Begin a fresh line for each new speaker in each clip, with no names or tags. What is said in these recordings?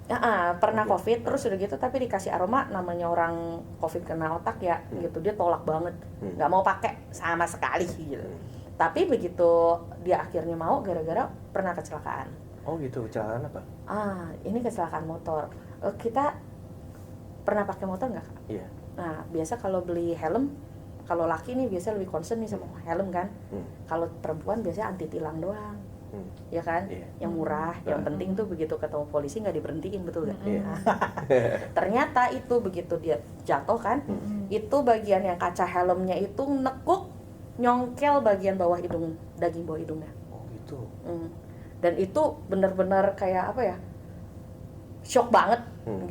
Pernah COVID terus udah gitu tapi dikasih aroma, namanya orang COVID kena otak ya gitu, dia tolak banget, nggak mau pakai sama sekali gitu. Tapi begitu dia akhirnya mau gara-gara pernah kecelakaan.
Oh gitu, kecelakaan apa?
Ini kecelakaan motor. Kita pernah pakai motor nggak, Kak?
Iya.
Nah biasa kalau beli helm, kalau laki nih biasa lebih concern nih sama helm kan. Kalau perempuan biasanya anti tilang doang. Ya kan, yang murah, yang penting tuh begitu ketemu polisi nggak diberhentiin, betul nggak? Ternyata itu begitu dia jatuh kan, itu bagian yang kaca helmnya itu nekuk, nyongkel bagian bawah hidung, daging bawah hidungnya.
Oh gitu.
Dan itu benar-benar kayak apa ya, shock banget.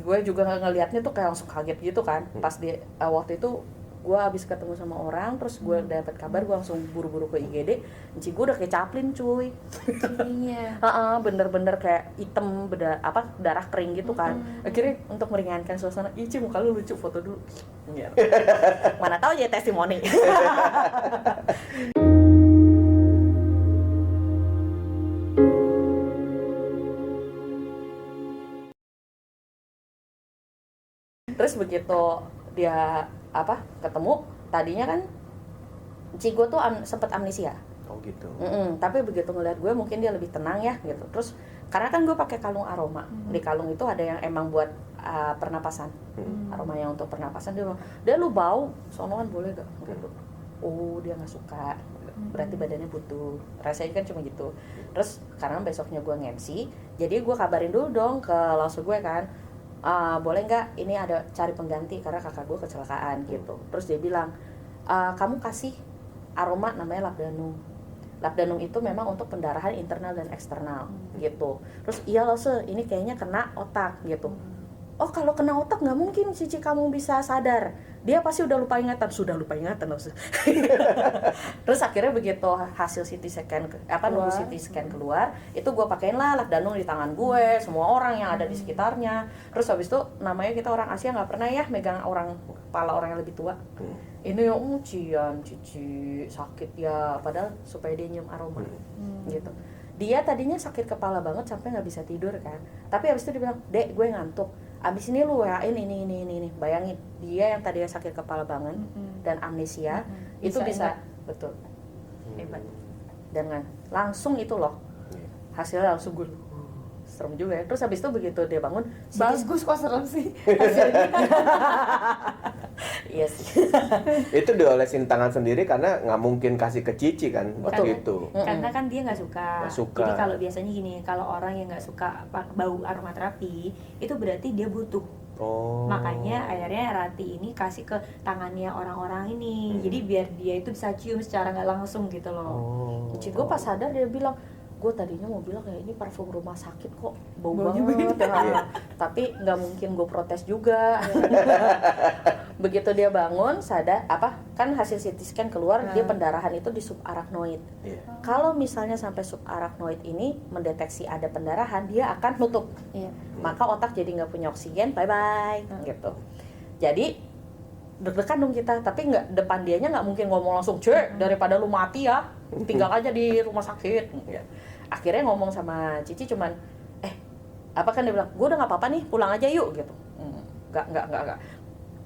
Gue juga ngelihatnya tuh kayak langsung kaget gitu kan. Pas di waktu itu gue habis ketemu sama orang, terus gue dapat kabar, gue langsung buru-buru ke IGD. Gue udah kayak Chaplin cuy.
Iya.
Bener-bener kayak hitam, darah kering gitu kan. Akhirnya untuk meringankan suasana, Ci muka lu lucu, foto dulu. Mana tahu ya testimoni. Terus begitu dia ketemu, tadinya kan gue tuh sempet amnesia.
Oh gitu.
Tapi begitu ngeliat gue mungkin dia lebih tenang ya gitu. Terus karena kan gue pakai kalung aroma, di kalung itu ada yang emang buat pernapasan, aroma yang untuk pernapasan. Dia lu bau, sonoan boleh gak? Gitu. Oh dia nggak suka, berarti badannya butuh. Rasanya kan cuma gitu. Terus karena besoknya gue nge-MC, jadi gue kabarin dulu dong ke langsung gue kan. Boleh nggak ini ada cari pengganti karena kakak gue kecelakaan gitu. Terus dia bilang, kamu kasih aroma namanya labdanum. Labdanum itu memang untuk pendarahan internal dan eksternal gitu. Terus iya loh ini kayaknya kena otak gitu. Oh kalau kena otak nggak mungkin Cici kamu bisa sadar, dia pasti udah lupa ingatan. Sudah lupa ingatan loh. Terus akhirnya begitu hasil CT scan nunggu CT scan keluar, itu gue pakein lah labdanum di tangan gue, semua orang yang ada di sekitarnya. Terus habis itu namanya kita orang Asia nggak pernah ya megang kepala orang yang lebih tua. Ini Cian, Cici sakit ya, padahal supaya dia nyium aroma gitu. Dia tadinya sakit kepala banget sampai nggak bisa tidur kan, tapi habis itu dia bilang, Dek gue ngantuk, abis ini lu WA-in ini. Bayangin dia yang tadinya sakit kepala banget dan amnesia itu bisa betul hebat. Dan langsung itu loh hasilnya langsung gue serem juga ya. Terus habis itu begitu dia bangun,
bagus kok serem sih.
Iya sih.
Itu diolesin tangan sendiri karena nggak mungkin kasih ke Cici kan, gitu.
Karena kan dia nggak suka.
Suka.
Jadi kalau biasanya gini, kalau orang yang nggak suka bau aromaterapi, itu berarti dia butuh. Makanya akhirnya Rati ini kasih ke tangannya orang-orang ini. Jadi biar dia itu bisa cium secara nggak langsung gitu loh.
Cici gue pas sadar dia bilang, gue tadinya mau bilang kayak ini parfum rumah sakit kok bau banget ya. Tapi nggak mungkin gue protes juga. Begitu dia bangun sadar kan hasil CT scan keluar, dia pendarahan itu di subarachnoid. Kalau misalnya sampai subarachnoid ini mendeteksi ada pendarahan, dia akan nutup. Maka otak jadi nggak punya oksigen, bye bye gitu. Jadi deg-degan dong kita, tapi nggak, depan dianya nggak mungkin ngomong langsung, cek daripada lu mati ya tinggal aja di rumah sakit. Akhirnya ngomong sama Cici cuman kan dia bilang, gue udah nggak apa-apa nih, pulang aja yuk gitu. Nggak,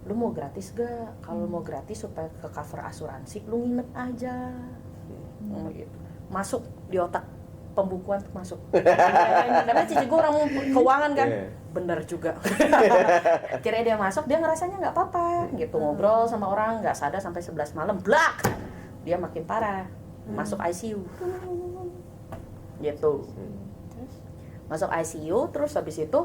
lu mau gratis gak? Kalau mau gratis supaya ke cover asuransi, lu nginep aja. Gitu. Masuk di otak, pembukuan masuk. Tapi Cici gue orang keuangan kan, bener juga. Akhirnya dia masuk, dia ngerasanya nggak apa-apa gitu, ngobrol sama orang, nggak sadar sampai 11 malam, blak, dia makin parah, masuk ICU. Gitu. Masuk ICU, terus habis itu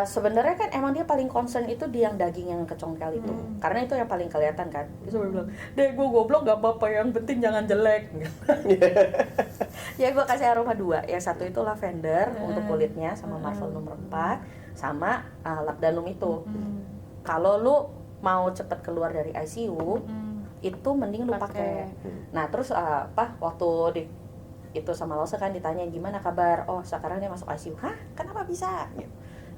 sebenarnya kan emang dia paling concern itu di yang daging yang kecongkel itu, karena itu yang paling kelihatan kan. Dia bilang, Dek gue goblok gak apa-apa, yang penting jangan jelek. Ya gue kasih aroma 2, yang satu itu lavender untuk kulitnya sama Marvel nomor 4 sama labdanum itu. Kalau lu mau cepet keluar dari ICU itu mending lu pakai. Nah terus waktu itu sama Lause kan ditanya gimana kabar, oh sekarang dia masuk ICU. Hah kenapa bisa gitu.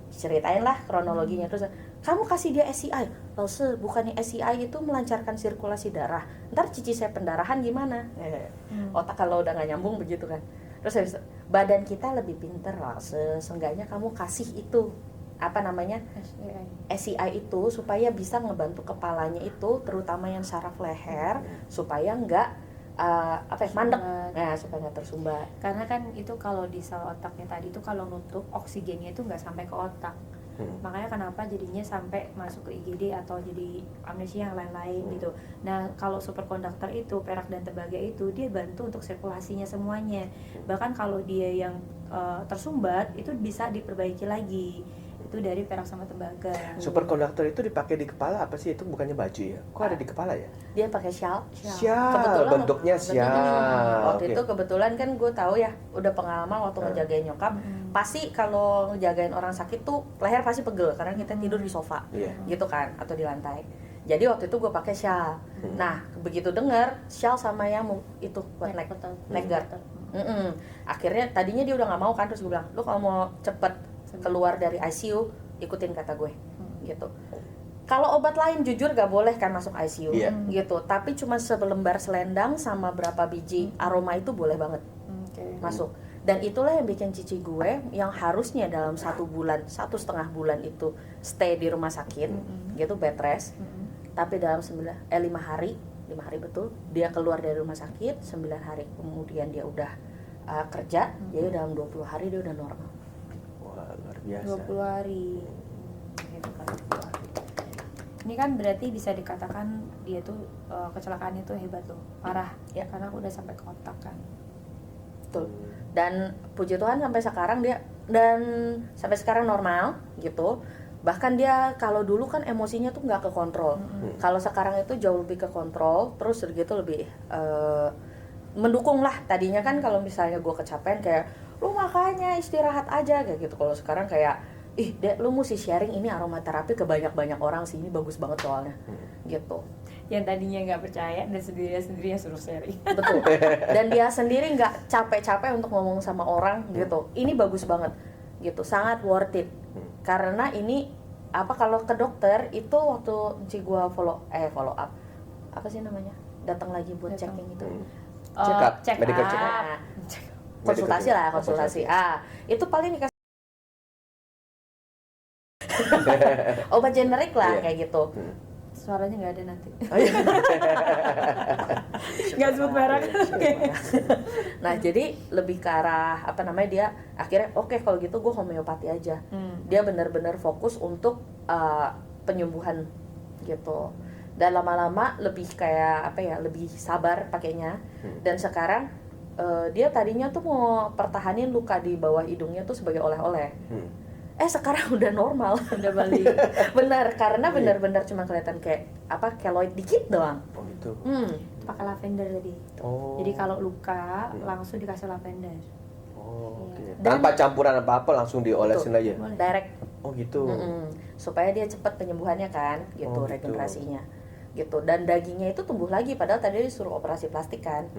Ceritain lah kronologinya. Terus kamu kasih dia SCI. Lause, bukannya SCI itu melancarkan sirkulasi darah, ntar Cici saya pendarahan gimana? Otak kalau udah gak nyambung begitu kan. Terus badan kita lebih pinter, Lause, seenggaknya kamu kasih itu apa namanya SCI itu supaya bisa ngebantu kepalanya itu, terutama yang saraf leher, supaya nggak mandek, nah supaya nggak tersumbat.
Karena kan itu kalau di sel otaknya tadi itu kalau nutup oksigennya itu nggak sampai ke otak. Makanya kenapa jadinya sampai masuk ke IGD atau jadi amnesia yang lain-lain gitu. Nah kalau superkonduktor itu, perak dan tembaga itu, dia bantu untuk sirkulasinya semuanya. Bahkan kalau dia yang tersumbat itu bisa diperbaiki lagi. Itu dari perak sama tembaga.
Superkonduktor itu dipakai di kepala apa sih? Itu bukannya baju ya? Kok ada di kepala ya?
Dia pakai shawl.
Shawl, bentuknya shawl.
Waktu itu kebetulan kan gue tahu ya, udah pengalaman waktu ngejagain nyokap. Pasti kalau ngejagain orang sakit tuh leher pasti pegel karena kita tidur di sofa, gitu kan, atau di lantai. Jadi waktu itu gue pakai shawl. Nah begitu dengar shawl sama yang itu buat neck guard. Akhirnya tadinya dia udah nggak mau kan, terus gue bilang, lu kalau mau cepet keluar dari ICU ikutin kata gue, gitu. Kalau obat lain jujur gak boleh kan masuk ICU, gitu. Tapi cuma selembar selendang sama berapa biji aroma itu boleh banget masuk. Dan itulah yang bikin cici gue yang harusnya dalam 1 bulan, 1,5 bulan itu stay di rumah sakit, gitu, bed rest. Tapi dalam 5 hari betul dia keluar dari rumah sakit, 9 hari kemudian dia udah kerja, jadi dalam 20 hari dia udah normal.
Wah, luar biasa.
20 hari. Gitu kan. Ini kan berarti bisa dikatakan dia tuh kecelakaannya tuh hebat loh, parah ya, karena udah sampai ke otak kan.
Betul. Dan puji Tuhan sampai sekarang normal gitu. Bahkan dia kalau dulu kan emosinya tuh nggak kekontrol. Kalau sekarang itu jauh lebih kekontrol, terus gitu lebih mendukung lah. Tadinya kan kalau misalnya gue kecapean kayak, lu makanya istirahat aja kayak gitu. Kalau sekarang kayak, ih Dek, lu mesti sharing ini aromaterapi ke banyak-banyak orang sih, ini bagus banget soalnya, gitu.
Yang tadinya nggak percaya dan sendiri suruh sharing.
Betul. Dan dia sendiri nggak capek-capek untuk ngomong sama orang gitu. Ini bagus banget, gitu. Sangat worth it. Karena ini kalau ke dokter itu waktu gua follow up, apa sih namanya? Datang lagi buat checking itu.
Medical check up.
Konsultasi. Itu paling dikasih obat generik lah kayak gitu.
Suaranya nggak ada nanti.
Nggak sebut merek. Nah jadi lebih ke arah dia akhirnya oke, kalau gitu gue homeopati aja. Dia benar-benar fokus untuk penyembuhan gitu. Dan lama-lama lebih kayak lebih sabar pakainya. Dan sekarang dia tadinya tuh mau pertahanin luka di bawah hidungnya tuh sebagai oleh-oleh. Sekarang udah normal, udah balik. Benar, karena benar-benar cuma kelihatan kayak keloid dikit doang.
Oh itu.
Pakai lavender tadi.
Oh.
Jadi kalau luka langsung dikasih lavender.
Oh, oke. Tanpa campuran apa-apa, langsung diolesin aja.
Boleh.
Direct.
Oh gitu.
Supaya dia cepat penyembuhannya kan, gitu, regenerasinya. Gitu. Dan dagingnya itu tumbuh lagi, padahal tadi disuruh operasi plastik kan.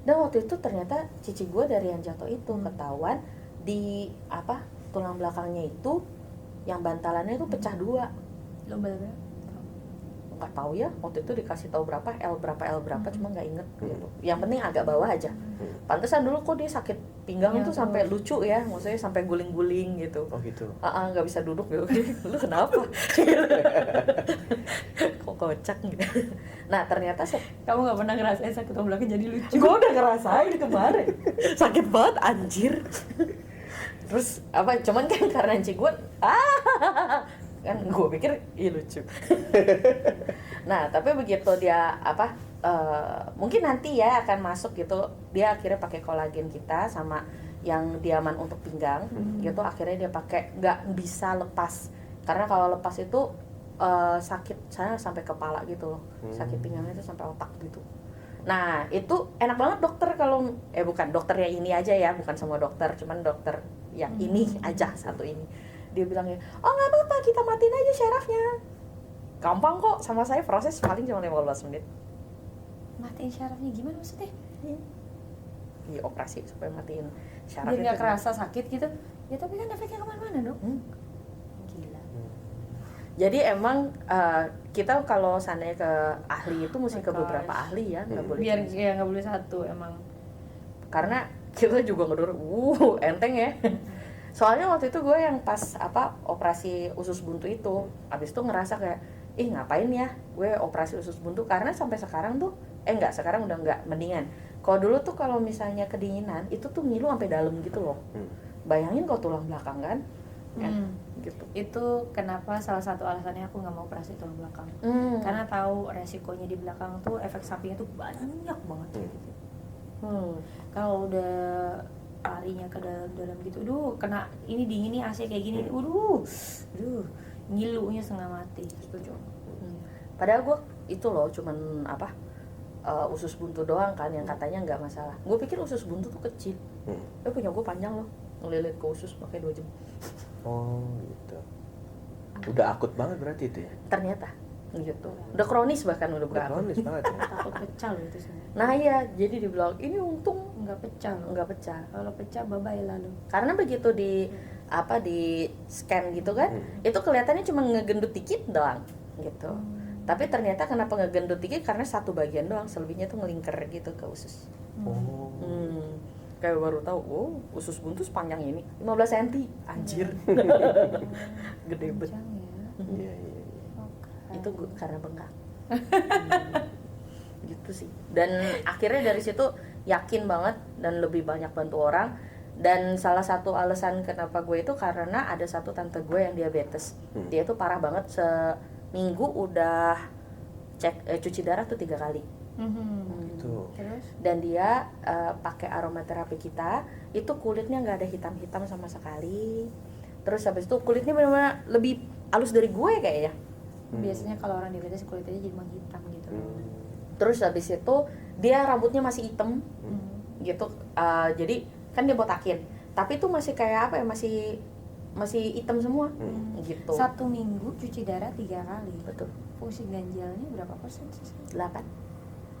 Dan waktu itu ternyata cici gue dari yang jatuh itu ketahuan di tulang belakangnya itu yang bantalannya itu pecah 2.
Lo berapa?
Nggak tahu ya, waktu itu dikasih tahu berapa L berapa cuma nggak inget gitu. Yang penting agak bawah aja. Pantesan dulu kok dia sakit pinggang itu sampai lucu ya, maksudnya sampai guling-guling gitu.
Oh gitu.
Nggak bisa duduk gitu. Lu kenapa? Kok kocak gitu. Nah ternyata
Kamu nggak pernah ngerasain sakit tulang belakang jadi lucu?
gue udah ngerasain kemarin. Sakit banget anjir. Terus cuman kan karena encik gue kan gue pikir lucu. Nah tapi begitu dia mungkin nanti ya akan masuk gitu, dia akhirnya pakai kolagen kita sama yang diaman untuk pinggang gitu, akhirnya dia pakai, nggak bisa lepas karena kalau lepas itu sakit saya sampai kepala gitu loh, sakit pinggangnya itu sampai otak gitu. Nah itu enak banget dokter kalau bukan dokternya ini aja ya, bukan semua dokter, cuman dokter yang ini aja satu ini, dia bilangnya nggak apa-apa, kita matiin aja syarafnya, gampang kok, sama saya proses paling cuma 15 menit.
Matiin syarafnya gimana maksudnya?
Iya operasi supaya matiin syarafnya.
Jadi nggak kerasa sakit gitu? Ya tapi kan efeknya kemana-mana dong. Gila.
Jadi emang kita kalau seandainya ke ahli itu mesti ke beberapa ahli ya, nggak boleh.
Biar nggak boleh satu emang.
Karena kita juga ngedur, enteng ya. Soalnya waktu itu gue yang pas operasi usus buntu itu, abis itu ngerasa kayak, ngapain ya gue operasi usus buntu, karena sampai sekarang tuh, sekarang udah enggak, mendingan. Kalau dulu tuh kalau misalnya kedinginan, itu tuh ngilu sampai dalam gitu loh. Bayangin kalau tulang belakang kan, gitu.
Itu kenapa salah satu alasannya aku nggak mau operasi tulang belakang. Karena tahu resikonya di belakang tuh, efek sampingnya tuh banyak banget gitu. Kalau udah larinya ke dalam gitu, kena ini dingin nih, AC kayak gini, ngilunya setengah mati. Setuju.
Padahal gue itu loh cuman usus buntu doang kan yang katanya nggak masalah. Gue pikir usus buntu tuh kecil. Punya gue panjang loh, ngelilit ke usus pakai 2 jam.
Oh gitu. Udah akut banget berarti itu ya?
Ternyata gitu. Udah kronis bahkan udah
kronis banget ya.
Takut pecah loh itu sebenarnya.
Nah iya, jadi dibilang ini untung
Nggak pecah.
Kalau
pecah bye-bye lalu.
karena begitu di scan gitu kan, itu kelihatannya cuma ngegendut dikit doang gitu. Tapi ternyata kenapa ngegendut dikit, karena satu bagian doang, selebihnya tuh ngelingker gitu ke usus. Kayak baru tahu, usus buntu sepanjang ini 15 cm, anjir. Gede banget.
Iya.
Itu karena bengkak. Gitu sih. Dan akhirnya dari situ yakin banget dan lebih banyak bantu orang. Dan salah satu alasan kenapa gue itu karena ada satu tante gue yang diabetes. Dia tuh parah banget, seminggu udah cuci darah tuh 3 kali.
Gitu.
Terus?
Dan dia pakai aromaterapi kita, itu kulitnya nggak ada hitam-hitam sama sekali. Terus habis itu kulitnya benar-benar lebih halus dari gue kayaknya.
Biasanya kalau orang diabetes kulitnya jadi menghitam gitu.
Terus habis itu dia rambutnya masih hitam gitu. Jadi kan dia botakin, tapi itu masih kayak masih hitam semua gitu.
1 minggu cuci darah 3 kali.
Betul.
Fungsi ganjalnya berapa persen sih?
8.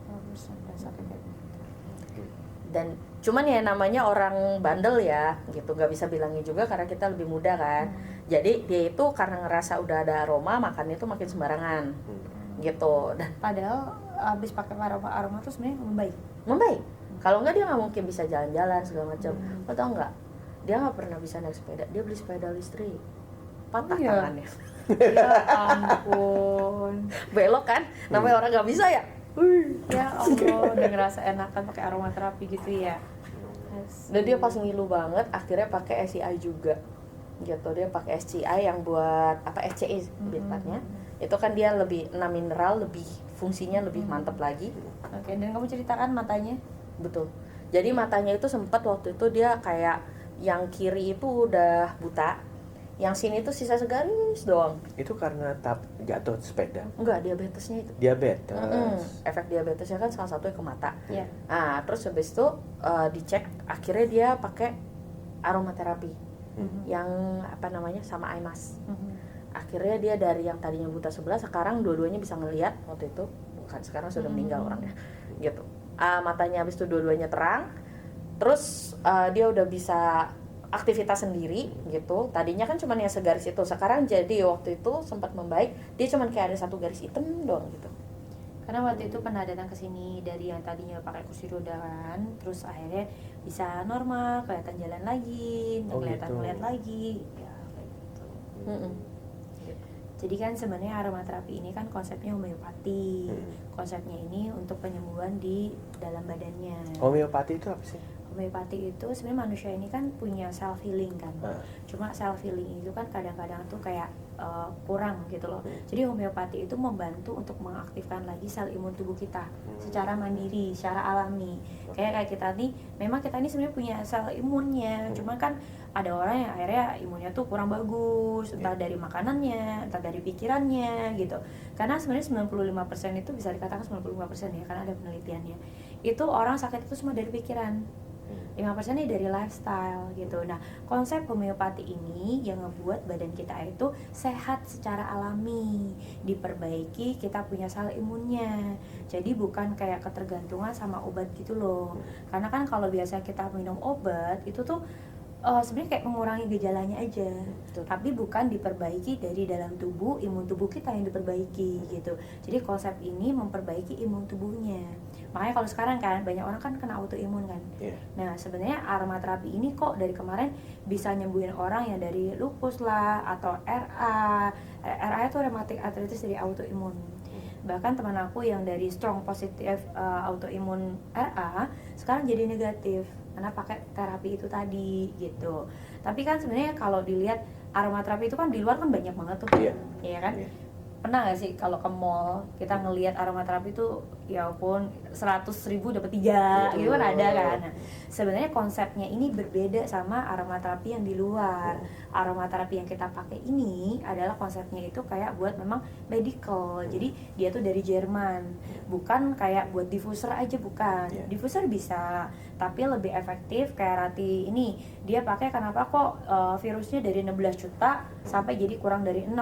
8% dan sampai kayak gitu.
Dan cuman ya namanya orang bandel ya gitu, nggak bisa bilangnya juga karena kita lebih muda kan. Jadi dia itu karena ngerasa udah ada aroma, makannya itu makin sembarangan gitu. Dan
Padahal abis pakai aroma tuh sebenarnya
membaik. Kalau nggak dia nggak mungkin bisa jalan-jalan segala macam. Lo tau nggak? Dia nggak pernah bisa naik sepeda. Dia beli sepeda listrik, patah tangannya.
Ya ampun.
Belok kan? Namanya orang nggak bisa ya.
Ya Allah, udah ngerasa enakan pakai aromaterapi gitu ya.
Dan dia pas ngilu banget, akhirnya pakai SCI juga. Gitu, dia pakai SCI yang buat SCI tepatnya. Itu kan dia lebih 6 mineral, lebih fungsinya lebih mantap lagi.
Oke, dan kamu ceritakan matanya?
Betul. Jadi matanya itu sempat waktu itu dia kayak yang kiri itu udah buta, yang sini tuh sisa segaris doang.
Itu karena jatuh sepeda?
Enggak, diabetesnya itu.
Diabetes.
Efek diabetesnya kan salah satunya ke mata.
Iya.
Nah, terus habis itu dicek, akhirnya dia pakai aromaterapi yang sama eye mask. Akhirnya dia dari yang tadinya buta sebelah, sekarang dua-duanya bisa ngelihat waktu itu. Bukan, sekarang sudah meninggal orangnya. Gitu. Matanya habis itu dua-duanya terang. Terus dia udah bisa aktivitas sendiri gitu. Tadinya kan cuma yang segaris itu, sekarang jadi waktu itu sempat membaik, dia cuma kayak ada 1 garis hitam doang gitu.
Karena waktu itu pernah datang ke sini dari yang tadinya pakai kursi roda kan, terus akhirnya bisa normal, kelihatan jalan lagi, ngeliat lagi, ya kayak gitu. Jadi kan sebenarnya aromaterapi ini kan konsepnya homeopati. Konsepnya ini untuk penyembuhan di dalam badannya.
Homeopati itu apa sih?
Homeopati itu sebenarnya manusia ini kan punya self healing kan. Cuma self healing itu kan kadang-kadang tuh kayak kurang gitu loh. Jadi homeopati itu membantu untuk mengaktifkan lagi sel imun tubuh kita secara mandiri, secara alami. Kayak kita nih, memang kita ini sebenarnya punya sel imunnya. Cuma kan ada orang yang akhirnya imunnya tuh kurang bagus, entah dari makanannya, entah dari pikirannya gitu. Karena sebenarnya 95% itu bisa dikatakan 95% ya, karena ada penelitiannya. Itu orang sakit itu semua dari pikiran. 5% ini dari lifestyle gitu. Nah, konsep homeopati ini yang ngebuat badan kita itu sehat secara alami, diperbaiki, kita punya sel imunnya. Jadi bukan kayak ketergantungan sama obat gitu loh. Karena kan kalau biasa kita minum obat itu tuh sebenarnya kayak mengurangi gejalanya aja.
Betul.
Tapi bukan diperbaiki dari dalam tubuh, imun tubuh kita yang diperbaiki gitu. Jadi konsep ini memperbaiki imun tubuhnya. Makanya kalau sekarang kan banyak orang kan kena autoimun kan.
Iya.
Nah sebenarnya aromaterapi ini kok dari kemarin bisa nyembuhin orang yang dari lupus lah atau RA. RA itu rheumatic arthritis dari autoimun. Bahkan teman aku yang dari strong positif autoimun RA sekarang jadi negatif karena pakai terapi itu tadi gitu. Tapi kan sebenarnya kalau dilihat aromaterapi itu kan di luar kan banyak banget tuh,
Iya.
ya kan?
Iya.
Pernah nggak sih kalau ke mall kita ngelihat aromaterapi itu ya ampun 100.000 dapat 3 gitu kan ada kan. Nah, sebenarnya konsepnya ini berbeda sama aromaterapi yang di luar. Aromaterapi yang kita pakai ini adalah konsepnya itu kayak buat memang medical. Jadi dia tuh dari Jerman. Bukan kayak buat diffuser aja, bukan.
Yeah.
Diffuser bisa, tapi lebih efektif kayak Rati ini. Dia pakai kenapa kok virusnya dari 16 juta sampai jadi kurang dari 6.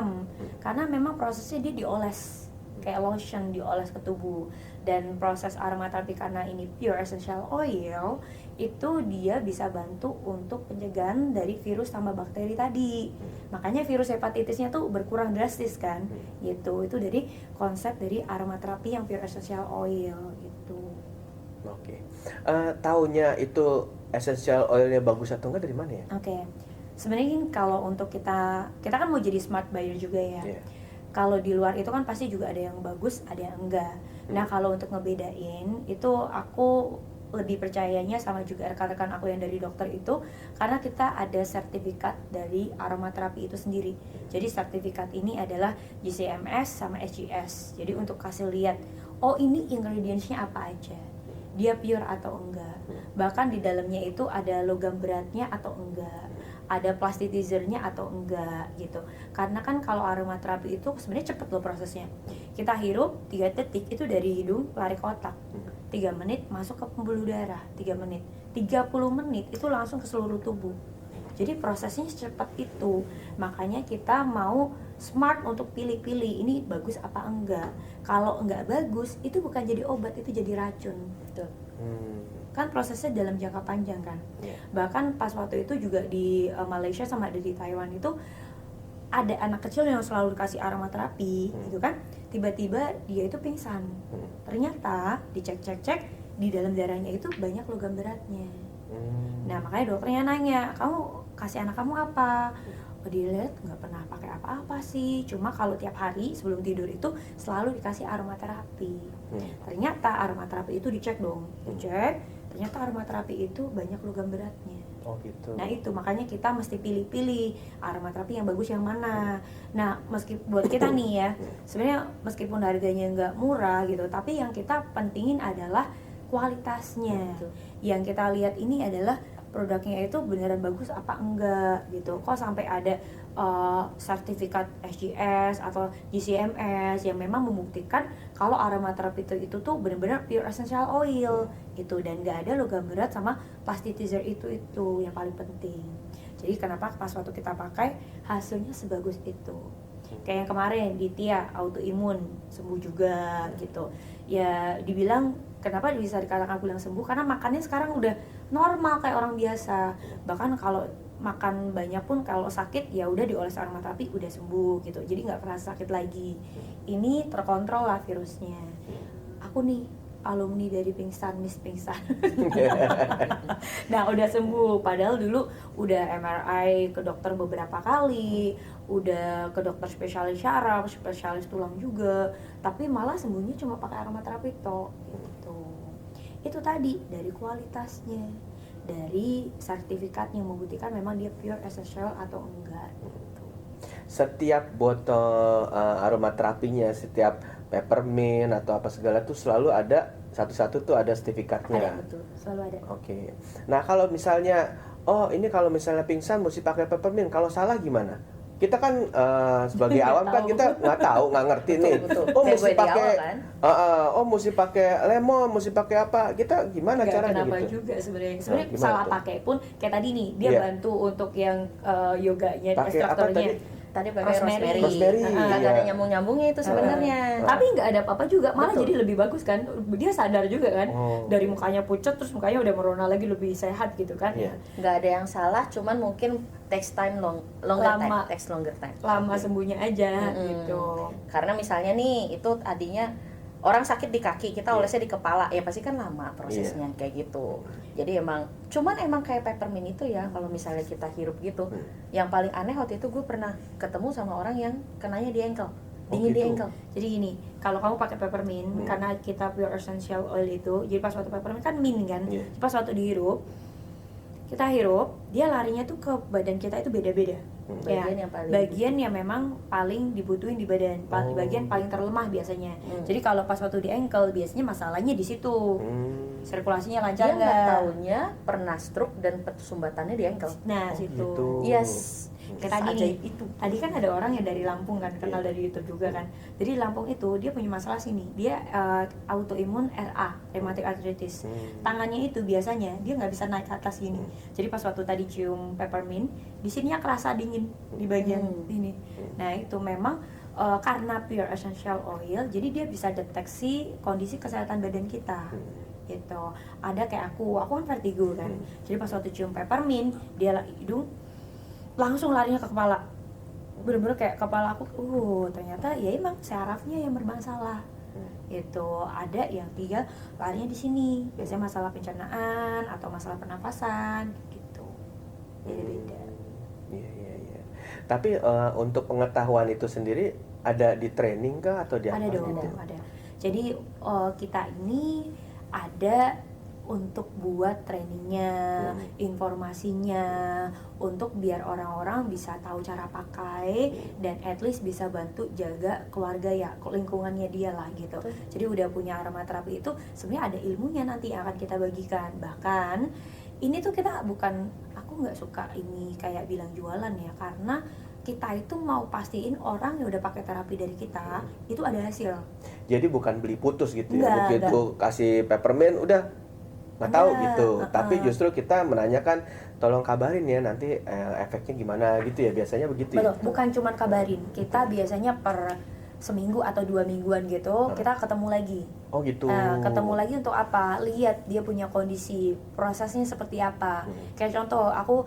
Karena memang prosesnya dia dioles kayak lotion, dioles ke tubuh. Dan proses aromaterapi karena ini pure essential oil itu dia bisa bantu untuk pencegahan dari virus sama bakteri tadi. Makanya virus hepatitisnya tuh berkurang drastis kan gitu. Itu dari konsep dari aromaterapi yang pure essential oil gitu.
Oke. Taunya itu essential oilnya bagus atau enggak dari mana ya?
Oke. Sebenarnya kan kalau untuk kita kan mau jadi smart buyer juga ya.
Iya.
Kalau di luar itu kan pasti juga ada yang bagus, ada yang enggak. Nah, kalau untuk ngebedain itu aku lebih percayanya sama juga rekan-rekan aku yang dari dokter itu karena kita ada sertifikat dari aromaterapi itu sendiri. Jadi sertifikat ini adalah GCMS sama SGS. Jadi untuk kasih lihat, oh ini ingredientsnya apa aja, dia pure atau enggak. Bahkan di dalamnya itu ada logam beratnya atau enggak, ada plastitizernya atau enggak gitu. Karena kan kalau aromaterapi itu sebenarnya cepet loh prosesnya. Kita hirup 3 detik itu dari hidung lari ke otak. 3 menit masuk ke pembuluh darah, 3 menit. 30 menit itu langsung ke seluruh tubuh. Jadi prosesnya secepat itu. Makanya kita mau smart untuk pilih-pilih ini bagus apa enggak. Kalau enggak bagus itu bukan jadi obat, itu jadi racun.
Betul.
Kan prosesnya dalam jangka panjang kan.
Yeah.
Bahkan pas waktu itu juga di Malaysia sama ada di Taiwan itu ada anak kecil yang selalu dikasih aromaterapi gitu kan, tiba-tiba dia itu pingsan. Ternyata dicek-cek di dalam darahnya itu banyak logam beratnya. Nah makanya dokternya nanya, kamu kasih anak kamu apa? Oh, dilihat nggak pernah pakai apa-apa sih, cuma kalau tiap hari sebelum tidur itu selalu dikasih aromaterapi. Ternyata aromaterapi itu dicek dong, dicek, ternyata aromaterapi itu banyak logam beratnya.
Oh gitu.
Nah itu makanya kita mesti pilih-pilih aromaterapi yang bagus yang mana. Nah buat kita nih ya, sebenarnya meskipun harganya nggak murah gitu, tapi yang kita pentingin adalah kualitasnya.
Betul.
Yang kita lihat ini adalah produknya itu beneran bagus apa enggak gitu. Kok sampai ada sertifikat SGS atau GCMS yang memang membuktikan kalau aromaterapi itu tuh benar-benar pure essential oil gitu, dan nggak ada logam berat sama plastitizer itu yang paling penting. Jadi kenapa pas waktu kita pakai hasilnya sebagus itu. Kayak yang kemarin di Tia autoimun sembuh juga gitu. Ya dibilang kenapa bisa dikatakan aku bilang sembuh karena makannya sekarang udah normal kayak orang biasa. Bahkan kalau makan banyak pun kalau sakit ya udah dioles aromaterapi udah sembuh gitu. Jadi nggak pernah sakit lagi. Ini terkontrol lah virusnya. Aku nih alumni dari pingsan, Miss Pingsan. Nah udah sembuh. Padahal dulu udah MRI ke dokter beberapa kali, udah ke dokter spesialis syaraf, spesialis tulang juga. Tapi malah sembuhnya cuma pakai aromaterapi toh. Gitu. Itu tadi dari kualitasnya, dari sertifikatnya membuktikan memang dia pure essential atau enggak. Gitu.
Setiap botol aromaterapinya, setiap peppermint atau apa segala tuh selalu ada satu-satu tuh ada sertifikatnya.
Ada, betul, selalu ada.
Oke. Nah kalau misalnya, oh ini kalau misalnya pingsan mesti pakai peppermint, kalau salah gimana? Kita kan sebagai awam kan kita nggak tahu, nggak ngerti nih.
Betul.
Oh
Kayak
mesti
gue di
pakai,
awal kan.
oh mesti pakai lemon, mesti pakai apa? Kita gimana
Nggak
caranya
kenapa
gitu?
juga sebenarnya
Nah, gimana
salah
tuh?
pakai pun kayak tadi nih dia
Iya.
bantu untuk yang yoganya
Pakai apa
instrukturnya
tadi?
tadi pakai rosemary.
Rosemary,
Nggak
iya.
ada nyambung-nyambungnya itu sebenarnya.
Tapi nggak ada apa-apa juga, malah
Betul.
jadi lebih bagus kan. Dia sadar juga kan,
Oh.
dari mukanya pucat terus mukanya udah merona lagi, lebih sehat gitu kan.
Iya.
Nggak ada yang salah, cuman mungkin takes time longer
Lama.
time, takes longer time.
Lama sembuhnya aja gitu.
Karena misalnya nih, itu tadinya orang sakit di kaki, kita olesnya di kepala, ya pasti kan lama prosesnya kayak gitu. Jadi cuman emang kayak peppermint itu ya, kalau misalnya kita hirup gitu. Yang paling aneh waktu itu gue pernah ketemu sama orang yang kenanya di ankle, dingin di
gitu.
ankle.
Jadi gini, kalau kamu pakai peppermint, karena kita pure essential oil itu, jadi pas waktu peppermint kan mint kan,
Iya.
pas waktu dihirup, kita hirup, dia larinya tuh ke badan kita itu beda-beda. Ya,
Bagian yang paling-
bagian yang memang paling dibutuhin di badan, bagian paling terlemah biasanya. Jadi kalau pas waktu di ankle, biasanya masalahnya di situ, sirkulasinya lancar
Dia nggak
nggak?
taunya pernah stroke dan sumbatannya di ankle.
Nah, situ.
gitu.
Yes.
Kayak tadi nih,
Seajaib itu.
tadi kan ada orang yang dari Lampung kan, kenal dari YouTube juga kan. Jadi di Lampung itu dia punya masalah sini, dia autoimun RA, rheumatoid arthritis. Tangannya itu biasanya dia nggak bisa naik ke atas gini. Jadi pas waktu tadi cium peppermint, di sininya kerasa dingin di bagian ini. Nah itu memang karena pure essential oil, jadi dia bisa deteksi kondisi kesehatan badan kita. Gitu. Ada kayak aku kan vertigo kan. Jadi pas waktu cium peppermint, dia hidung langsung larinya ke kepala, bener-bener kayak kepala aku ternyata ya emang sarafnya yang bermasalah. Itu ada yang dia larinya di sini, biasanya masalah pencernaan atau masalah pernapasan gitu, beda-beda.
Iya. Tapi untuk pengetahuan itu sendiri ada di training kah atau di apa?
Ada dong,
gitu?
ada. Jadi kita ini ada untuk buat trainingnya, informasinya, untuk biar orang-orang bisa tahu cara pakai dan at least bisa bantu jaga keluarga ya, lingkungannya dia lah gitu. Jadi udah punya aromaterapi itu sebenarnya ada ilmunya nanti yang akan kita bagikan. Bahkan ini tuh kita aku nggak suka ini kayak bilang jualan ya, karena kita itu mau pastiin orang yang udah pakai terapi dari kita itu ada hasil.
Jadi bukan beli putus gitu
Enggak,
ya, begitu kasih peppermint udah nggak tahu
Enggak,
gitu. Tapi justru kita menanyakan, tolong kabarin ya nanti efeknya gimana gitu ya, biasanya begitu ya.
Betul, bukan cuma kabarin. Kita biasanya per seminggu atau 2 mingguan gitu, kita ketemu lagi.
Oh gitu.
Ketemu lagi untuk apa? Lihat dia punya kondisi, prosesnya seperti apa. Kayak contoh, aku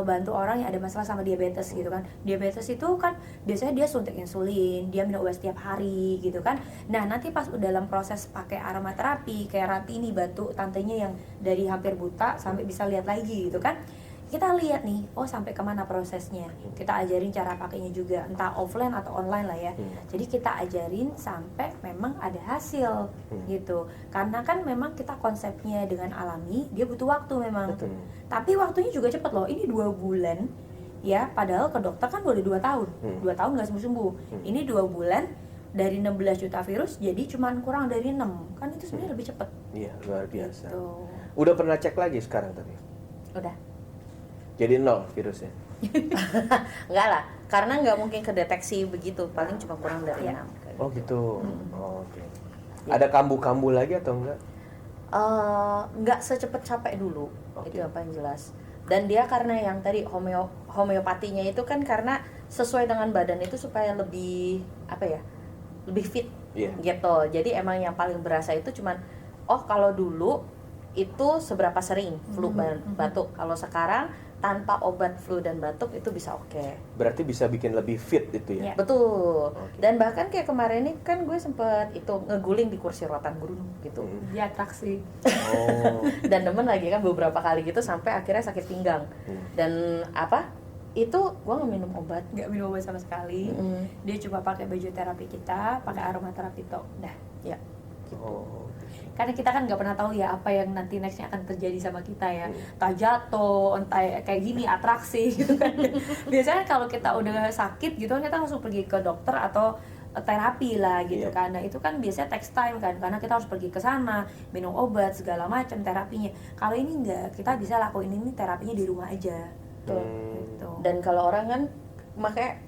bantu orang yang ada masalah sama diabetes gitu kan. Diabetes itu kan biasanya dia suntik insulin, dia minum obat setiap hari gitu kan. Nah nanti pas dalam proses pakai aromaterapi, kayak Rati ini bantu tantenya yang dari hampir buta sampai bisa lihat lagi gitu kan. Kita lihat nih, sampai kemana prosesnya. Kita ajarin cara pakainya juga, entah offline atau online lah ya. Jadi kita ajarin sampai memang ada hasil gitu. Karena kan memang kita konsepnya dengan alami, dia butuh waktu memang.
Betul.
Tapi waktunya juga cepet loh. Ini 2 bulan ya, padahal ke dokter kan boleh 2 tahun. 2 tahun nggak sembuh-sembuh. Ini 2 bulan dari 16 juta virus jadi cuman kurang dari 6. Kan itu sebenarnya lebih cepet.
Iya, luar biasa.
Gitu.
Udah pernah cek lagi sekarang tapi?
Udah.
Jadi 0 virusnya.
Enggak lah, karena nggak mungkin kedeteksi begitu, paling cuma kurang dari 6.
Oh gitu. Oh, oke. Ada kambuh-kambuh lagi atau enggak?
Nggak secepat capek dulu,
Oke.
itu apa yang jelas. Dan dia karena yang tadi homeopatinya itu kan karena sesuai dengan badan itu supaya lebih lebih fit gitu. Jadi emang yang paling berasa itu cuman kalau dulu itu seberapa sering flu batuk, kalau sekarang tanpa obat flu dan batuk itu bisa oke.
Berarti bisa bikin lebih fit itu ya?
Ya.
Betul.
Oke.
Dan bahkan kayak kemarin ini kan gue sempet itu ngeguling di kursi rotan gunung gitu.
Dia atraksi.
Oh.
Dan demen lagi kan beberapa kali gitu sampai akhirnya sakit pinggang. Dan itu gue nggak minum obat.
Nggak minum obat sama sekali. Dia cuma pakai baju terapi kita, pakai aromaterapi tok. Dah.
Ya.
Oh.
Karena kita kan nggak pernah tahu ya apa yang nanti nextnya akan terjadi sama kita ya. Entah jatuh, entah kayak gini atraksi gitu kan. Biasanya kalau kita udah sakit gitu kan kita langsung pergi ke dokter atau terapi lah gitu kan. Nah itu kan biasanya takes time kan, karena kita harus pergi ke sana, minum obat segala macam terapinya. Kalau ini enggak, kita bisa lakuin ini terapinya di rumah aja. Gitu.
Dan kalau orang kan makanya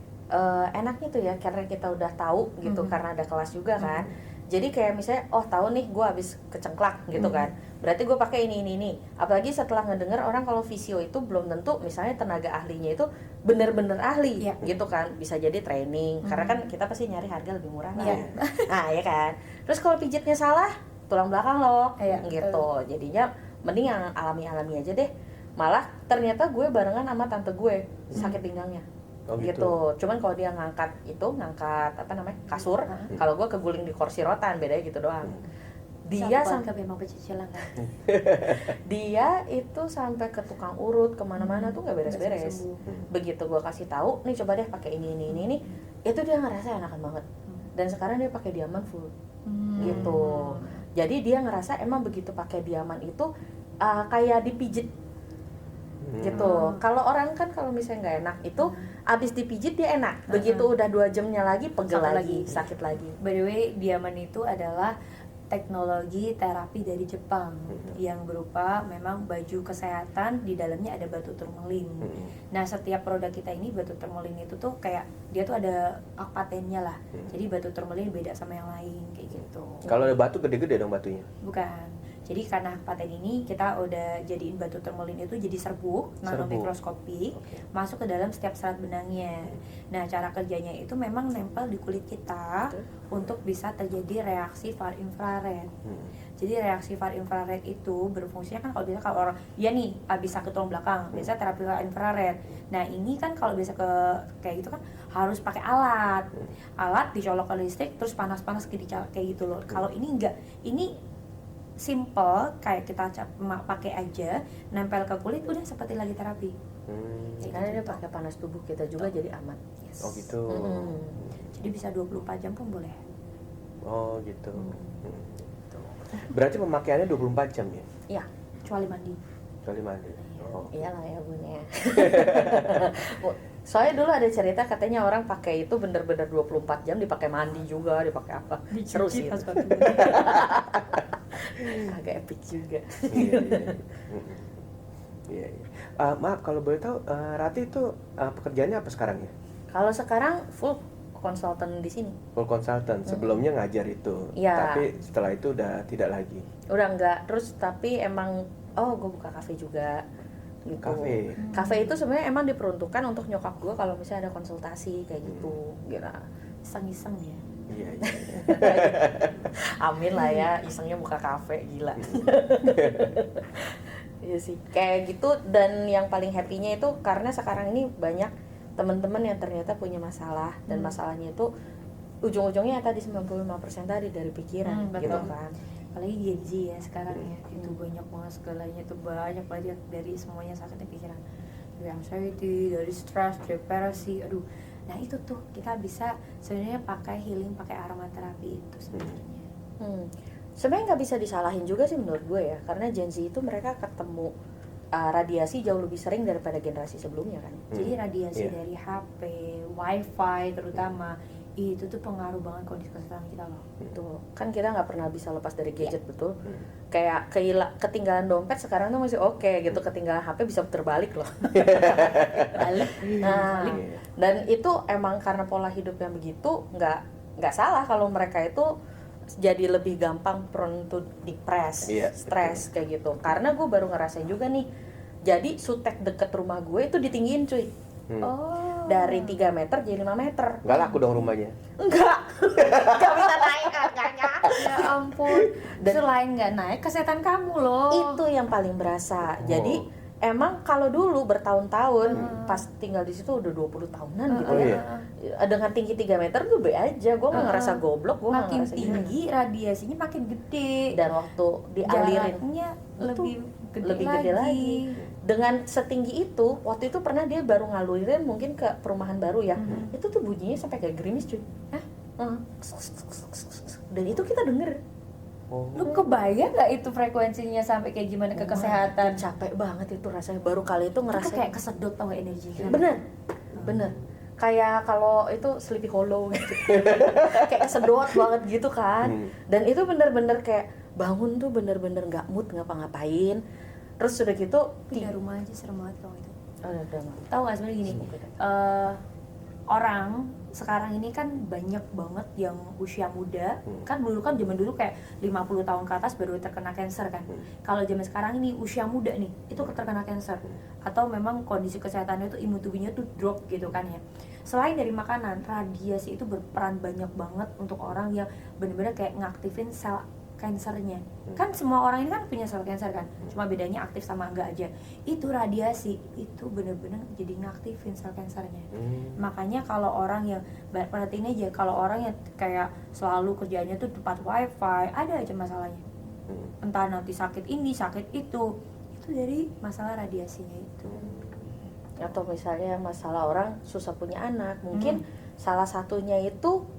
enaknya tuh ya karena kita udah tahu gitu karena ada kelas juga kan. Jadi kayak misalnya, oh tahu nih gue habis kecengklak gitu kan, berarti gue pakai ini. Apalagi setelah ngedenger orang kalau fisio itu belum tentu misalnya tenaga ahlinya itu bener-bener ahli gitu kan, bisa jadi training, karena kan kita pasti nyari harga lebih murah lah. Nah ya kan. Terus kalau pijitnya salah, tulang belakang loh, gitu. Jadinya mending yang alami-alami aja deh. Malah ternyata gue barengan sama tante gue sakit pinggangnya. Gitu. Cuman kalau dia ngangkat apa namanya, kasur, kalau gue keguling di kursi rotan, bedanya gitu doang. Dia sampai
memang pecicilan kan.
Dia itu sampai ke tukang urut kemana-mana tuh nggak beres-beres. Begitu gue kasih tahu, nih coba deh pakai ini, itu dia ngerasa enakan banget. Dan sekarang dia pakai Diaman full, gitu. Jadi dia ngerasa emang begitu pakai Diaman itu kayak dipijit. Gitu. Kalau orang kan kalau misalnya nggak enak itu abis dipijit dia enak. Begitu udah 2 jamnya lagi pegel lagi, sakit lagi.
By the way, Diaman itu adalah teknologi terapi dari Jepang yang berupa memang baju kesehatan, di dalamnya ada batu turmalin. Nah, setiap produk kita ini batu turmalin itu tuh kayak dia tuh ada patennya lah. Jadi batu turmalin beda sama yang lain kayak gitu.
Kalau ada batu gede-gede dong batunya?
Bukan. Jadi karena paten ini kita udah jadiin batu turmalin itu jadi serbuk nanomikroskopik, masuk ke dalam setiap serat benangnya. Nah, cara kerjanya itu memang nempel di kulit kita untuk bisa terjadi reaksi far infrared. Jadi reaksi far infrared itu berfungsinya kan kalau biasa kalau orang ya nih habis sakit tulang belakang, biasa terapi far infrared. Nah, ini kan kalau biasa kayak gitu kan harus pakai alat. Alat dicolok ke listrik terus panas-panas kayak gitu loh. Kalau ini enggak. Ini simple, kayak kita pakai aja, nempel ke kulit, udah seperti lagi terapi.
Karena dia pakai panas tubuh kita juga, jadi aman.
Oh gitu.
Jadi bisa 24 jam pun boleh.
Oh gitu. Berarti pemakaiannya 24 jam ya?
Iya.
Kecuali mandi.
Oh.
Iyalah ya Bunya. Soalnya dulu ada cerita katanya orang pakai itu bener-bener 24 jam, dipakai mandi juga, dipakai apa. Seru sih. Agak epic juga.
Iya. Maaf kalau boleh tahu, Rati itu pekerjaannya apa sekarang ya?
Kalau sekarang full konsultan di sini.
Full consultant. Sebelumnya ngajar itu.
Iya.
Tapi setelah itu udah tidak lagi.
Udah enggak. Terus tapi emang gue buka kafe juga. Gitu. Kafe itu sebenarnya emang diperuntukkan untuk nyokap gue kalau misalnya ada konsultasi kayak gitu.
Iseng-iseng ya.
Iya.
Amin lah ya, isengnya buka kafe, gila. Iya sih, kayak gitu. Dan yang paling happy-nya itu karena sekarang ini banyak teman-teman yang ternyata punya masalah, dan masalahnya itu ujung-ujungnya tadi 95% tadi dari pikiran, gitu kan.
Apalagi Gen Z ya sekarang ya, itu banyak banget segalanya, itu banyak banget dari semuanya sakit pikiran, dari anxiety, dari stress, depresi, aduh. Nah itu tuh kita bisa sebenarnya pakai healing, pakai aromaterapi itu sebenarnya.
Sebenarnya nggak bisa disalahin juga sih menurut gue ya, karena Gen Z itu mereka ketemu radiasi jauh lebih sering daripada generasi sebelumnya kan.
Jadi radiasi dari HP, WiFi terutama itu tuh pengaruh banget kondisi kesehatan kita loh.
Betul. Kan kita nggak pernah bisa lepas dari gadget, betul. Kayak ketinggalan dompet sekarang tuh masih oke gitu, ketinggalan HP bisa terbalik loh.
Balik.
Dan itu emang karena pola hidup yang begitu, nggak salah kalau mereka itu jadi lebih gampang prone to depress, stres kayak gitu. Karena gue baru ngerasain juga nih. Jadi sutek deket rumah gue itu ditinggiin cuy. Dari 3 meter jadi 5 meter.
Enggak laku dong rumahnya?
Enggak bisa naik harganya.
Ya ampun. Dan selain nggak naik, kesehatan kamu loh.
Itu yang paling berasa. Jadi emang kalau dulu bertahun-tahun pas tinggal di situ udah 20 tahunan gitu ya. Dengan tinggi 3 meter gue be aja. Gue nggak ngerasa goblok, gue nggak
makin
ngerasa
tinggi radiasinya makin gede.
Dan waktu dialirin
jaraknya
lebih gede lagi. Dengan setinggi itu, waktu itu pernah dia baru ngalurin mungkin ke perumahan baru ya. Itu tuh bunyinya sampai kayak gerimis cuy. Dan itu kita denger.
Lu kebayang nggak itu frekuensinya sampai kayak gimana ke kesehatan?
Capek banget itu rasanya, baru kali itu ngerasa
kayak kesedot tau gak energi kan?
Bener kayak kalau itu Sleepy Hollow gitu. Kayak kesedot banget gitu kan. Dan itu bener-bener kayak bangun tuh bener-bener nggak mood ngapa-ngapain. Terus sudah gitu
pindah rumah aja serem banget kalau itu.
Udah
tahu nggak sebenarnya gini, orang sekarang ini kan banyak banget yang usia muda, kan dulu kan zaman dulu kayak 50 tahun ke atas baru terkena cancer kan. Kalau zaman sekarang ini usia muda nih itu terkena cancer, atau memang kondisi kesehatannya itu imun tubuhnya tuh drop gitu kan ya. Selain dari makanan, radiasi itu berperan banyak banget untuk orang yang benar-benar kayak ngaktifin sel kansernya. Kan semua orang ini kan punya sel kanser kan, cuma bedanya aktif sama enggak aja. Itu radiasi itu benar-benar jadi ngaktifin sel kansernya. Makanya kalau orang yang perhatiin aja, kalau orang yang kayak selalu kerjanya tuh tempat wifi, ada aja masalahnya. Entah nanti sakit ini, sakit itu dari masalah radiasinya itu.
Atau misalnya masalah orang susah punya anak, mungkin salah satunya itu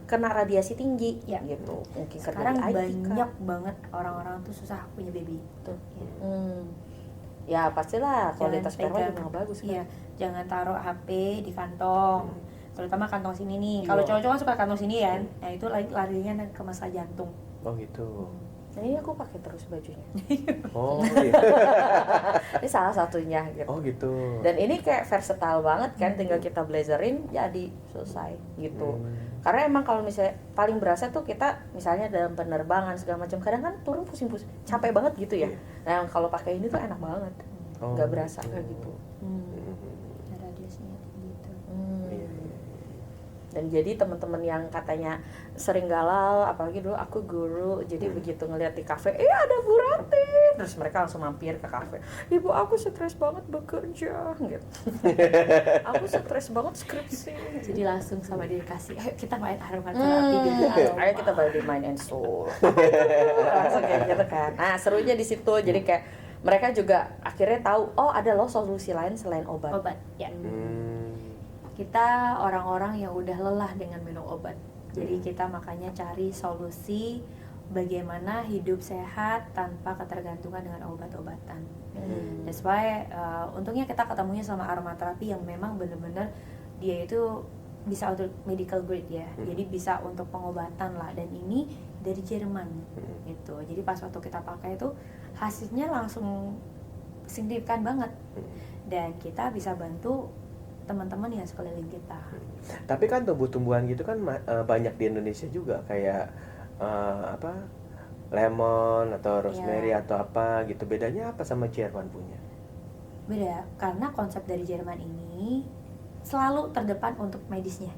kena radiasi tinggi
ya.
Gitu. Mungkin
sekarang banyak banget orang-orang tuh susah punya baby tuh.
Ya pastilah kualitas sperma juga bagus kan.
Iya, jangan taruh HP di kantong. Terutama kantong sini nih. Kalau cowok-cowok kan suka kantong sini kan. Nah, itu larinya ke masalah jantung.
Oh gitu.
Nah, ini aku pakai terus bajunya.
Oh iya.
Ini salah satunya gitu.
Oh gitu.
Dan ini kayak versatile banget kan, tinggal kita blazerin jadi selesai gitu. Karena emang kalau misalnya paling berasa tuh kita misalnya dalam penerbangan segala macam, kadang kan turun pusing-pusing, capek banget gitu ya. Nah, kalau pakai ini tuh enak banget. Nggak berasa kayak gitu.
Radiasinya gitu.
Dan jadi teman-teman yang katanya sering galau, apalagi dulu aku guru, jadi begitu ngeliat di kafe, ada Bu Rati, terus mereka langsung mampir ke kafe. Ibu, aku stres banget bekerja, gitu. Aku stres banget skripsi.
Jadi langsung sama dia kasih, ayo kita main aromaterapi gitu.
Ayo kita balik main and soul. Langsung kayak gitu kan. Nah, serunya di situ, jadi kayak mereka juga akhirnya tahu, oh ada loh solusi lain selain obat.
Obat, ya. Kita orang-orang yang udah lelah dengan minum obat. Jadi kita makanya cari solusi bagaimana hidup sehat tanpa ketergantungan dengan obat-obatan. That's why untungnya kita ketemunya sama aromaterapi yang memang benar-benar dia itu bisa untuk medical grade ya. Jadi bisa untuk pengobatan lah, dan ini dari Jerman gitu. Jadi pas waktu kita pakai itu hasilnya langsung signifikan banget. Dan kita bisa bantu teman-teman yang sekeliling kita.
Tapi kan tumbuh-tumbuhan gitu kan banyak di Indonesia juga, kayak lemon atau rosemary atau apa gitu. Bedanya apa sama Jerman punya?
Beda, karena konsep dari Jerman ini selalu terdepan untuk medisnya.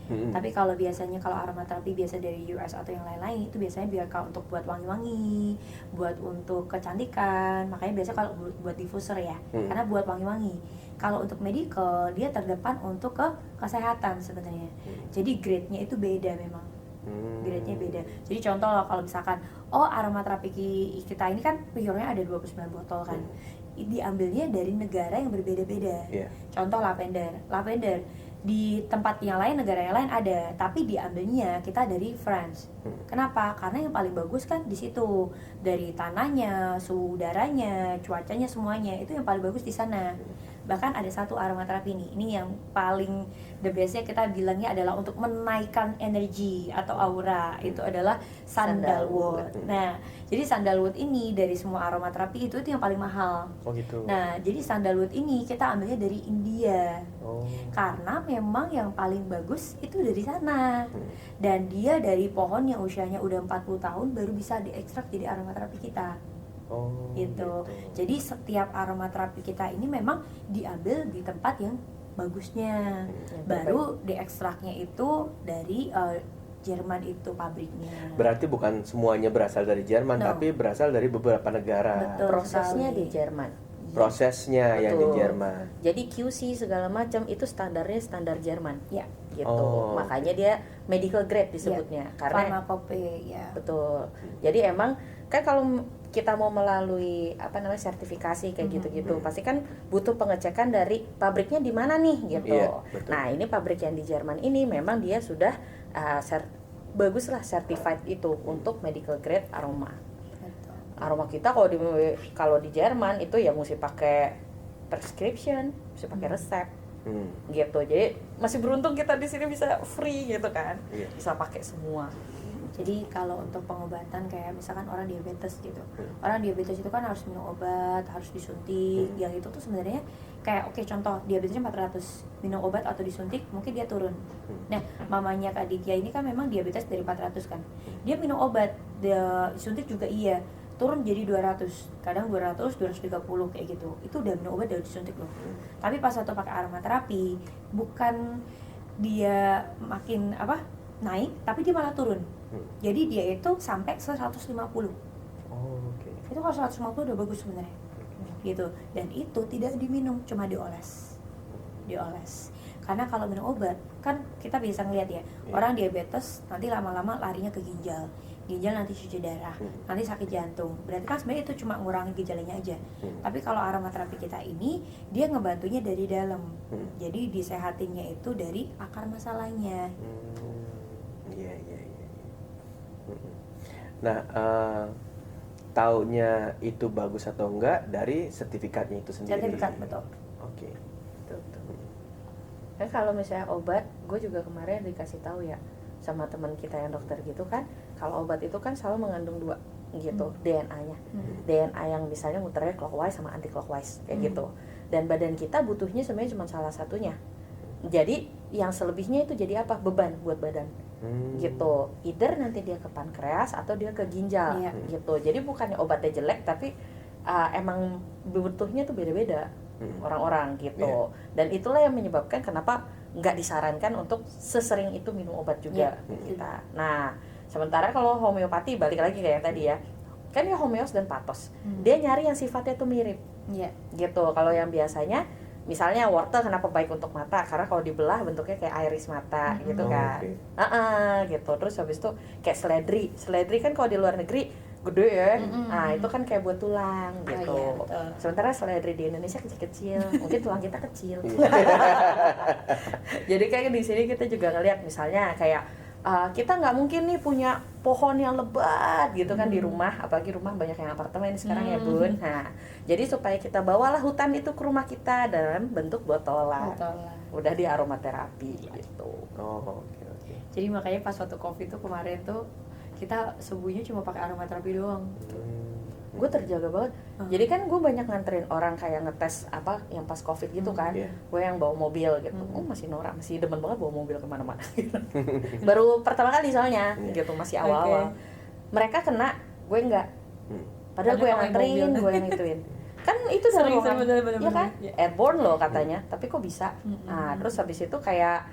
Tapi kalau biasanya kalau aromaterapi biasa dari US atau yang lain-lain itu biasanya biar untuk buat wangi-wangi, buat untuk kecantikan. Makanya biasa kalau buat diffuser ya, karena buat wangi-wangi. Kalau untuk medical dia terdepan untuk ke kesehatan sebenarnya. Jadi grade-nya itu beda memang. Grade-nya beda. Jadi contoh loh, kalau misalkan aromaterapi kita ini kan pure-nya ada 29 botol kan. Diambilnya dari negara yang berbeda-beda. Contoh lavender di tempat yang lain, negara yang lain ada, tapi diambilnya kita dari France. Kenapa? Karena yang paling bagus kan di situ, dari tanahnya, suhu udaranya, cuacanya, semuanya itu yang paling bagus di sana. Bahkan ada satu aromaterapi ini yang paling the bestnya kita bilangnya adalah untuk menaikkan energi atau aura, itu adalah sandalwood. Nah, jadi sandalwood ini dari semua aromaterapi itu yang paling mahal.
Oh gitu.
Nah, jadi sandalwood ini kita ambilnya dari India. Karena memang yang paling bagus itu dari sana. Dan dia dari pohon yang usianya udah 40 tahun baru bisa diekstrak jadi aromaterapi kita. Gitu. Jadi setiap aromaterapi kita ini memang diambil di tempat yang bagusnya. Baru diekstraknya itu dari Jerman itu pabriknya.
Berarti bukan semuanya berasal dari Jerman, tapi berasal dari beberapa negara.
Betul,
prosesnya di Jerman.
Prosesnya yang di Jerman.
Jadi QC segala macam itu standarnya standar Jerman.
Ya.
Gitu. Makanya dia medical grade disebutnya. Karena
farmakope ya.
Betul. Jadi emang kan kalau kita mau melalui sertifikasi kayak gitu-gitu, pasti kan butuh pengecekan dari pabriknya di mana nih gitu. Nah, ini pabrik yang di Jerman ini memang dia sudah baguslah certified itu untuk medical grade aroma. Aroma kita kalau di Jerman itu ya mesti pakai prescription, mesti pakai resep. Gitu. Jadi masih beruntung kita di sini bisa free gitu kan. Bisa pakai semua.
Jadi kalau untuk pengobatan kayak misalkan orang diabetes gitu, orang diabetes itu kan harus minum obat, harus disuntik. Yang itu tuh sebenarnya kayak oke, contoh diabetesnya 400, minum obat atau disuntik mungkin dia turun. Nah, mamanya Kak Ditya ini kan memang diabetes dari 400 kan, dia minum obat, dia disuntik juga iya, turun jadi 200, kadang 200, 230 kayak gitu. Itu udah minum obat, udah disuntik loh. Tapi pas waktu pakai aromaterapi, bukan dia makin naik, tapi dia malah turun. Jadi dia itu sampai 150. Itu kalau 150 udah bagus sebenarnya. Gitu. Dan itu tidak diminum, cuma dioles. Karena kalau minum obat kan kita bisa ngeliat ya, orang diabetes nanti lama-lama larinya ke ginjal nanti cuci darah, nanti sakit jantung. Berarti kan sebenarnya itu cuma ngurangin gejalanya aja. Tapi kalau aromaterapi kita ini, dia ngebantunya dari dalam. Jadi disehatinnya itu dari akar masalahnya.
Iya. Nah, taunya itu bagus atau enggak dari sertifikatnya itu sendiri.
Sertifikat, betul.
Oke.
Kan kalau misalnya obat, gue juga kemarin dikasih tahu ya sama teman kita yang dokter gitu kan, kalau obat itu kan selalu mengandung 2 gitu, DNA-nya. DNA yang misalnya muternya clockwise sama anti clockwise kayak gitu. Dan badan kita butuhnya sebenarnya cuma salah satunya. Jadi yang selebihnya itu jadi apa? Beban buat badan. Gitu. Either nanti dia ke pankreas atau dia ke ginjal gitu. Jadi bukannya obatnya jelek, tapi emang butuhnya tuh beda-beda orang-orang gitu. Dan itulah yang menyebabkan kenapa nggak disarankan untuk sesering itu minum obat juga kita. Nah, sementara kalau homeopati balik lagi kayak yang tadi ya, kan ya homeos dan patos, dia nyari yang sifatnya tuh mirip, gitu. Kalau yang biasanya, misalnya wortel kenapa baik untuk mata? Karena kalau dibelah bentuknya kayak iris mata, gitu kan. Gitu. Terus habis itu kayak seledri kan kalau di luar negeri gede ya, nah itu kan kayak buat tulang gitu. Sementara seledri di Indonesia kecil-kecil, mungkin tulang kita kecil. Jadi kayak di sini kita juga ngelihat misalnya kayak kita nggak mungkin nih punya pohon yang lebat gitu kan di rumah, apalagi rumah banyak yang apartemen sekarang ya Bun. Nah, jadi supaya kita bawalah hutan itu ke rumah kita dalam bentuk botolan. Udah di aromaterapi gitu.
Oke.
Jadi makanya pas waktu COVID tuh kemarin tuh kita subuhnya cuma pakai aromaterapi doang.
Gue terjaga banget. Jadi kan gue banyak nganterin orang kayak ngetes yang pas COVID gitu kan. Gue yang bawa mobil gitu. Masih norak, masih demen banget bawa mobil kemana-mana gitu. Baru pertama kali soalnya gitu, masih awal-awal. Mereka kena, gue enggak. Padahal gue yang nganterin, gue yang ituin. Kan itu dari ya kan? Airborne loh katanya, tapi kok bisa? Nah, terus habis itu kayak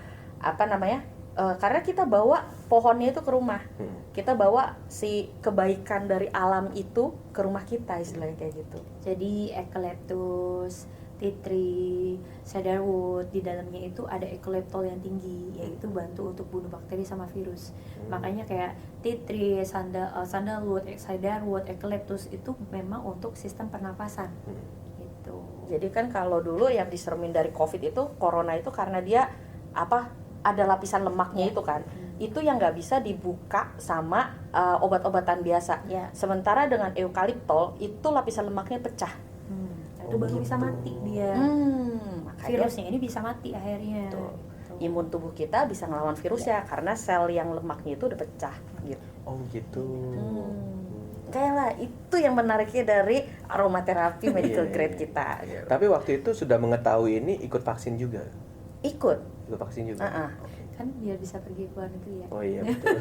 karena kita bawa pohonnya itu ke rumah, kita bawa si kebaikan dari alam itu ke rumah kita, istilahnya kayak gitu.
Jadi eucalyptus, tea tree, cedarwood, di dalamnya itu ada eucalyptol yang tinggi, yaitu bantu untuk bunuh bakteri sama virus. Makanya kayak tea tree, sandalwood, cedarwood, eucalyptus itu memang untuk sistem pernapasan. Gitu.
Jadi kan kalau dulu yang diseremin dari COVID itu, corona itu karena dia ada lapisan lemaknya itu kan, itu yang nggak bisa dibuka sama obat-obatan biasa. Sementara dengan eukaliptol itu lapisan lemaknya pecah.
Itu baru bisa mati dia. Virusnya ini bisa mati akhirnya.
Imun tubuh kita bisa ngelawan virusnya karena sel yang lemaknya itu udah pecah gitu.
Oh gitu.
Kayaklah itu yang menariknya dari aromaterapi medical grade kita.
Tapi waktu itu sudah mengetahui ini ikut vaksin juga.
Ikut
vaksin juga.
Kan biar bisa pergi ke luar negeri ya.
Oh iya betul.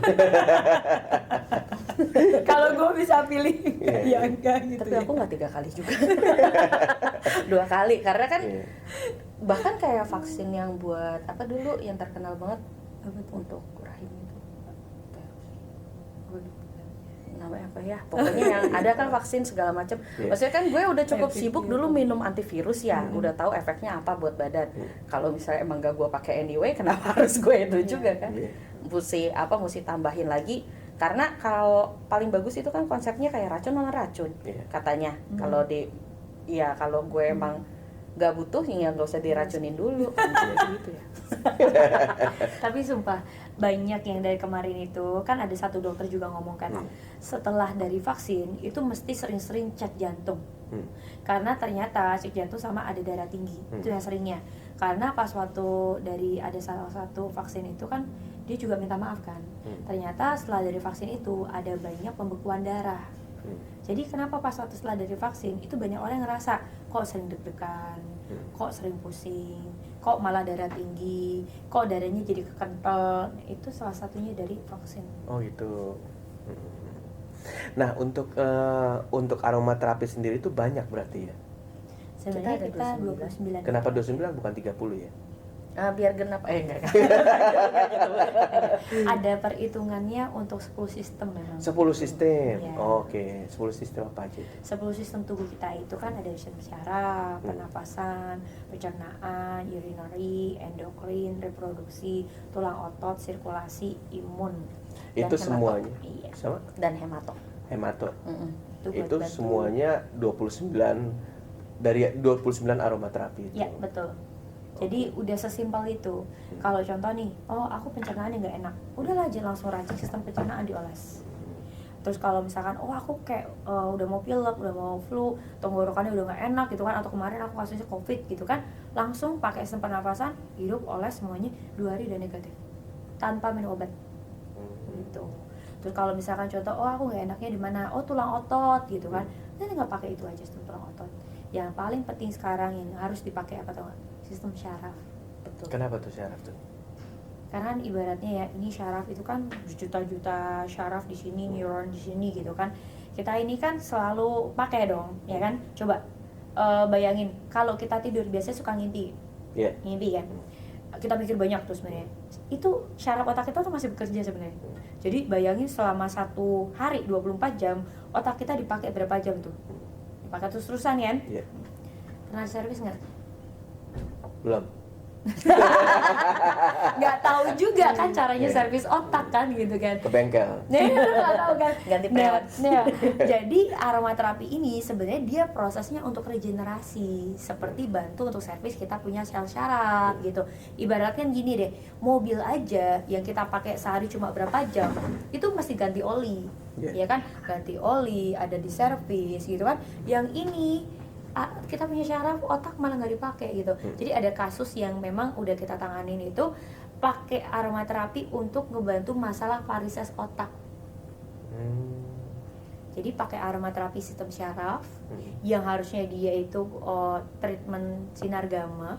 Kalau gue bisa pilih, ya enggak gitu.
Tapi aku nggak 3 kali juga. 2 kali karena kan bahkan kayak vaksin yang buat dulu yang terkenal banget untuk rahim itu. Namanya apa ya? Pokoknya yang ada kan vaksin segala macam. Maksudnya kan gue udah cukup sibuk dulu minum antivirus ya, udah tahu efeknya apa buat badan. Kalau misalnya emang gak gue pakai anyway, kenapa harus gue itu juga kan? Mesti tambahin lagi. Karena kalau paling bagus itu kan konsepnya kayak racun non racun katanya. Kalau kalau gue emang gak butuh ya gak usah diracunin dulu gitu ya.
Tapi sumpah banyak yang dari kemarin itu kan ada satu dokter juga ngomong kan, setelah dari vaksin itu mesti sering-sering cek jantung. Karena ternyata cek jantung sama ada darah tinggi, itu yang seringnya. Karena pas waktu dari ada salah satu vaksin itu kan dia juga minta maaf kan. Ternyata setelah dari vaksin itu ada banyak pembekuan darah. Jadi kenapa pas waktu setelah dari vaksin itu banyak orang yang ngerasa kok sering deg-degan, kok sering pusing, kok malah darah tinggi, kok darahnya jadi kekental. Itu salah satunya dari vaksin.
Oh gitu. Nah untuk aromaterapi sendiri itu banyak berarti ya?
Sebenarnya
Kita
kita
ada
29.
Kenapa 29 bukan 30 ya?
Biar genap, enggak.
Ada perhitungannya untuk 10 sistem memang.
10 sistem.
Iya.
Oke, 10 sistem apa aja itu?
10 sistem tubuh kita itu kan ada sistem syaraf, pernapasan, pencernaan, urinary, endokrin, reproduksi, tulang otot, sirkulasi, imun. dan
Itu
hemato.
semuanya.
Iya.
Sama?
Dan hemato.
Hemato.
Buat
Itu
bantu.
semuanya 29 dari 29 aromaterapi itu.
Ya, betul. Jadi udah sesimpel itu. Kalau contoh nih, oh aku pencernaannya nggak enak, udahlah aja langsung racik sistem pencernaan dioles. Terus kalau misalkan, oh aku kayak udah mau pilek, udah mau flu, tenggorokannya udah nggak enak gitu kan, atau kemarin aku kasusnya covid gitu kan, langsung pakai sistem pernapasan, hidup, oles semuanya 2 hari udah negatif, tanpa minum obat. Gitu. Terus kalau misalkan contoh, oh aku nggak enaknya di mana, oh tulang otot gitu kan, nanti nggak pakai itu aja sistem tulang otot. Yang paling penting sekarang yang harus dipakai apa tau nggak? Sistem syaraf.
Betul.
Kenapa tuh syaraf tuh?
Karena kan ibaratnya ya, ini syaraf itu kan juta-juta syaraf di sini, neuron di sini gitu kan. Kita ini kan selalu pakai dong, ya kan? Coba bayangin kalau kita tidur biasanya suka ngimpi.
Iya.
Ngimpi kan. Kita mikir banyak tuh sebenarnya. Itu syaraf otak kita tuh masih bekerja sebenarnya. Jadi bayangin selama 1 hari 24 jam otak kita dipakai berapa jam tuh? Dipakai terus-terusan kan?
Iya.
Pernah servis nggak?
Belum.
Nggak tahu juga kan caranya servis otak kan gitu kan.
Ke bengkel.
Nggak tahu kan.
Ganti
Nah,
perawat.
jadi aromaterapi ini sebenarnya dia prosesnya untuk regenerasi, seperti bantu untuk servis kita punya sel syaraf gitu. Ibaratkan gini deh, mobil aja yang kita pakai sehari cuma berapa jam, itu mesti ganti oli, ya kan? Ganti oli, ada di servis gitu kan. Yang ini kita punya syaraf, otak malah nggak dipakai gitu. Jadi ada kasus yang memang udah kita tanganin itu pakai aromaterapi untuk ngebantu masalah varises otak. Jadi pakai aromaterapi sistem syaraf yang harusnya dia itu treatment sinar gamma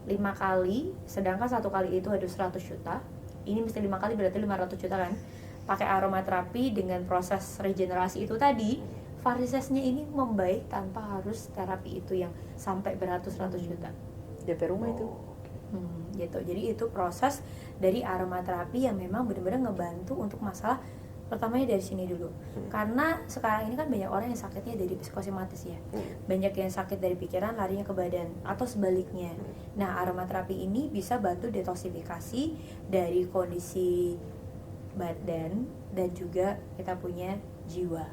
5 kali, sedangkan 1 kali itu ada 100 juta. Ini mesti 5 kali berarti 500 juta kan. Pakai aromaterapi dengan proses regenerasi itu tadi, varisesnya ini membaik tanpa harus terapi itu yang sampai beratus-ratus juta.
DP rumah itu.
Gitu. Jadi itu proses dari aromaterapi yang memang benar-benar ngebantu untuk masalah pertamanya dari sini dulu. Karena sekarang ini kan banyak orang yang sakitnya dari psikosomatis ya. Banyak yang sakit dari pikiran larinya ke badan atau sebaliknya. Nah, aromaterapi ini bisa bantu detoksifikasi dari kondisi badan dan juga kita punya jiwa.